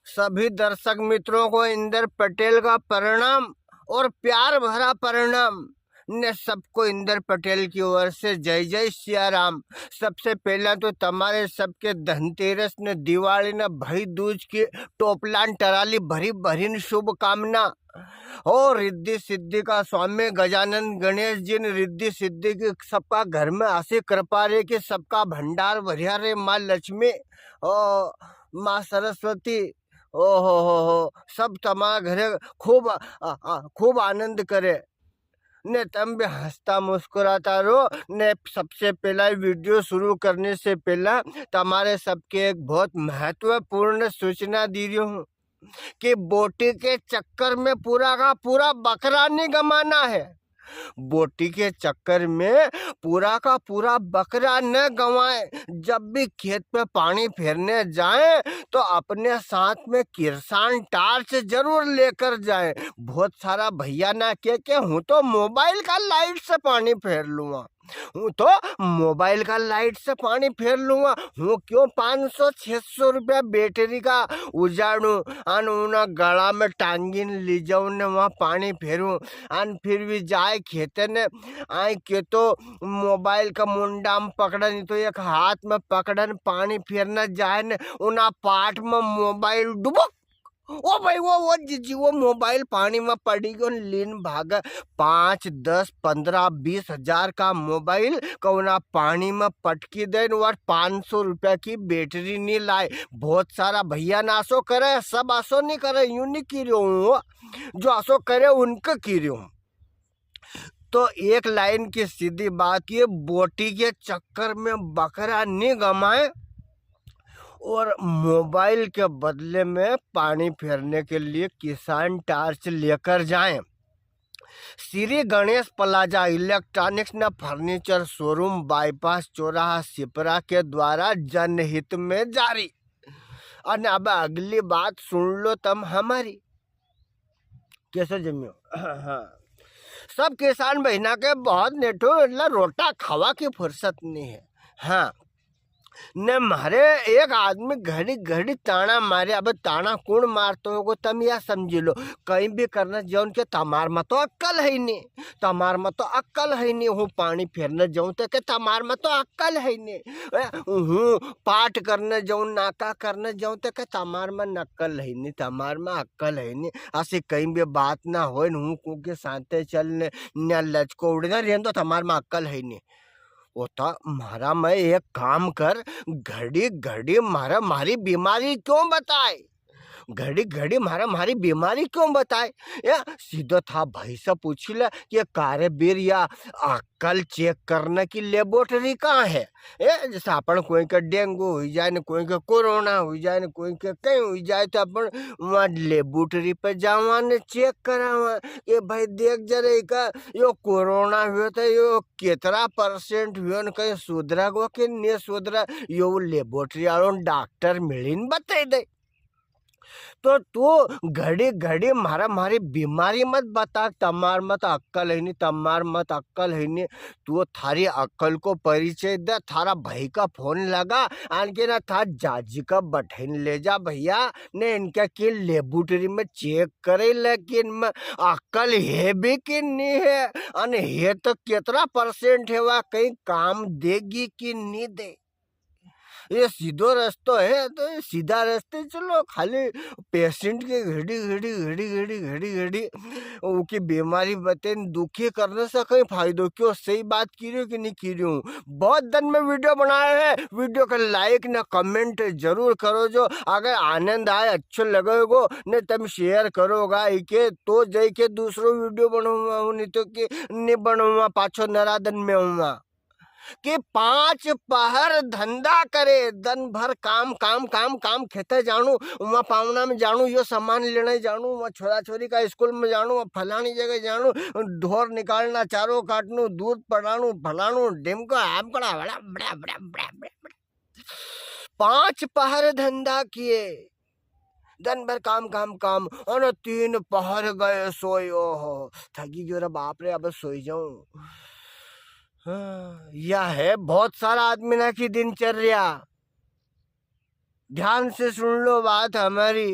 सभी दर्शक मित्रों को इंदर पटेल का प्रणाम और प्यार भरा प्रणाम। ने सबको इंदर पटेल की ओर से जय जय सिया राम। सबसे पहला तो तुम्हारे सबके धनतेरस ने दिवाली ने भाई दूज की टोपलान टराली भरी भरी शुभकामना। और रिद्धि सिद्धि का स्वामी गजानन गणेश जी ने रिद्धि सिद्धि की सबका घर में ऐसी कृपा रे कि सबका भंडार भरिया रे। माँ लक्ष्मी और माँ सरस्वती हो सब तुम्हारा घरे खूब आनंद करे ने तुम भी हंसता मुस्कुराता रहो। ने सबसे पहला वीडियो शुरू करने से पहला तुम्हारे सबके एक बहुत महत्वपूर्ण सूचना दी रही हूँ कि बोटी के चक्कर में पूरा का पूरा बकरा नहीं गमाना है। बोटी के चक्कर में पूरा का पूरा बकरा न गंवाए। जब भी खेत पे पानी फेरने जाए तो अपने साथ में किरसान टार्च जरूर लेकर जाए। बहुत सारा भैया ना के हूँ तो मोबाइल का लाइट से पानी फेर लूंगा, हूँ तो मोबाइल का लाइट से पानी फेर लूंगा, हूँ क्यों 500-600 रुपया बैटरी का उजाड़ू अन उना गला में टांगिन ली जाऊँ ने वहाँ पानी फेरूँ अन फिर भी जाए खेते ने आए के तो मोबाइल का मुंडा में पकड़न तो एक हाथ में पकड़न पानी फेरना जाए ने उना पाट में मोबाइल डुबो। ओ भाई वो जीजी वो मोबाइल पानी में पड़ी गयो लीन भागा। 5, 10, 15, 20 हजार का मोबाइल कौना पानी में पटकी दे और 500 रुपया की बैटरी नहीं लाए। बहुत सारा भैया ना आसो करे, सब आसो नहीं करे, यूं नहीं की रही हूँ, जो आसो करे उनका की रही हूँ। तो एक लाइन की सीधी बात ये, बोटी के चक्कर में बकरा नहीं गमाए और मोबाइल के बदले में पानी फेरने के लिए किसान टार्च लेकर जाएं। श्री गणेश प्लाजा इलेक्ट्रॉनिक्स न फर्नीचर शोरूम बाईपास चौराहा सिपरा के द्वारा जनहित में जारी। और अब अगली बात सुन लो तुम हमारी, कैसे जमियो। हाँ, सब किसान बहना के बहुत नेठो रोटा खावा की फुर्सत नहीं है। हाँ ने मारे एक आदमी घड़ी घड़ी ताना मारे। अब ताना कौन मारते हो तुम या समझ लो। कहीं भी करना जाऊन के तमार में तो अक्कल है नहीं, तमार में तो अक्कल है नहीं। हूँ पानी फेरने जाऊँ तो के तमार में तो अक्कल है नहीं। हूँ पाठ करने जाऊँ नाका करने जाऊँ तो के तमार में नक्कल है नहीं, तमार में अक्कल है नहीं। ऐसे कहीं भी बात ना हो हूँ को के साथे चलने न लचको उड़ना रहने तो तमार में अक्कल है नहीं। होता मारा मैं एक काम कर, घड़ी घड़ी मारा मारी बीमारी क्यों बताए, घड़ी घड़ी मारा मारी बीमारी क्यों बताए। या सीधा था भाई से पूछ ले कि कार्य बीर या अक्कल चेक करने की लेबोरेटरी कहाँ है। जैसे अपन कोई का डेंगू हो जाए न कोई का कोरोना हो जाए न कोई का कहीं हो जाए तो अपन वहाँ लेबोरेटरी पे जावा ने चेक करावा कि भाई देख जरे का यो कोरोना हुआ था यो कितना % हुआ न कहीं सुधरा गो कि नहीं सुधरा, यो लेबोरेटरी वालों डॉक्टर मिलीन बता दे। तो तू घड़ी घड़ी मारा मारी बीमारी मत बता, तमार मत अक्कल है नहीं, तमार मत अक्कल है नहीं। तू थारी अक्कल को परिचय दे। थारा भाई का फोन लगा आनके ना था जाजी का बटन ले जा भैया ने इनका की लेबोरेटरी में चेक करे लेकिन में अक्कल है भी कि नहीं है अन है तो कितना % है वह कहीं काम देगी कि नहीं दे। ये सीधो रास्ता है तो ये सीधा रास्ते चलो, खाली पेशेंट के घड़ी घड़ी घड़ी घड़ी घड़ी घड़ी उनकी बीमारी बते दुखी करने से कहीं फायदो क्यों। सही बात की रही हो कि नहीं की रही हूँ। बहुत दिन में वीडियो बनाया है, वीडियो का लाइक ना कमेंट जरूर करो। जो अगर आनंद आए अच्छो लगेगो ने तुम शेयर करोगा के तो जय के दूसरों वीडियो बनाऊंगा, नहीं तो कि नहीं बनाऊंगा पाछो नरादन में हूँ कि 5 पहर धंधा करे, दिन भर काम काम काम काम, खेते जानू वहाँ पावना में जानू यो सामान लेने जानू, वहाँ छोरा छोरी का स्कूल में जानू, फलानी जगह जानू, ढोर निकालना चारों काटनू दूध पड़ानू फलानू डिमको ऐप बड़ा बड़ा बड़ा बड़ा बड़ा बड़ा 5 पहर धंधा किए, दिन भर काम काम काम और 3 पहर गए सोए। हो थकी गयो रे बाप रे, अब सोई जाऊं। हाँ, यह है बहुत सारा आदमी ना की दिनचर्या। ध्यान से सुन लो बात हमारी।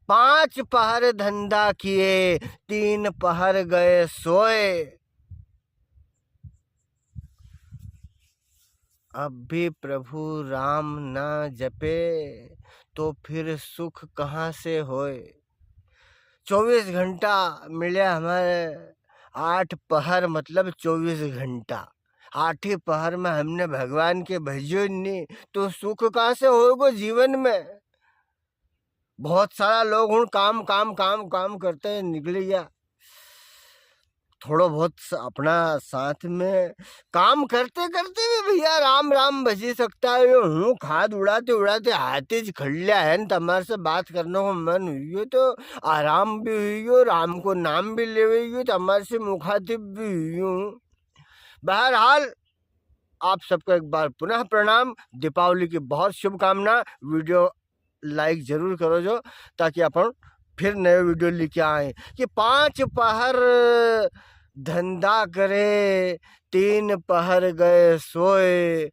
5 पहर धंधा किए, 3 पहर गए सोए। अब भी प्रभु राम ना जपे तो फिर सुख कहाँ से होए। 24 घंटा मिले हमारे, 8 पहर मतलब 24 घंटा। 8 ही पहर में हमने भगवान के भजो नहीं तो सुख कहाँ से होगा जीवन में। बहुत सारा लोग हूँ काम काम काम काम करते हैं, निकल गया। थोड़ा बहुत अपना साथ में काम करते करते भी भैया राम राम भजी सकता है। हूँ खाद उड़ाते उड़ाते हाथी ज खड़िया है न तुम्हारे से बात करने को मन हुई तो आराम भी हुई हो, राम को नाम भी ले हुई हो, तुम्हारे से मुखातिब भी हुई हूँ। बहरहाल आप सबको एक बार पुनः प्रणाम, दीपावली की बहुत शुभकामना। वीडियो लाइक जरूर करो जो, ताकि अपन फिर नए वीडियो लेके आए कि 5 पहर धंधा करे, 3 पहर गए सोए।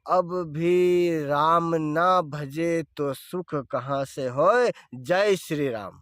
अब भी राम ना भजे तो सुख कहाँ से होए। जय श्री राम।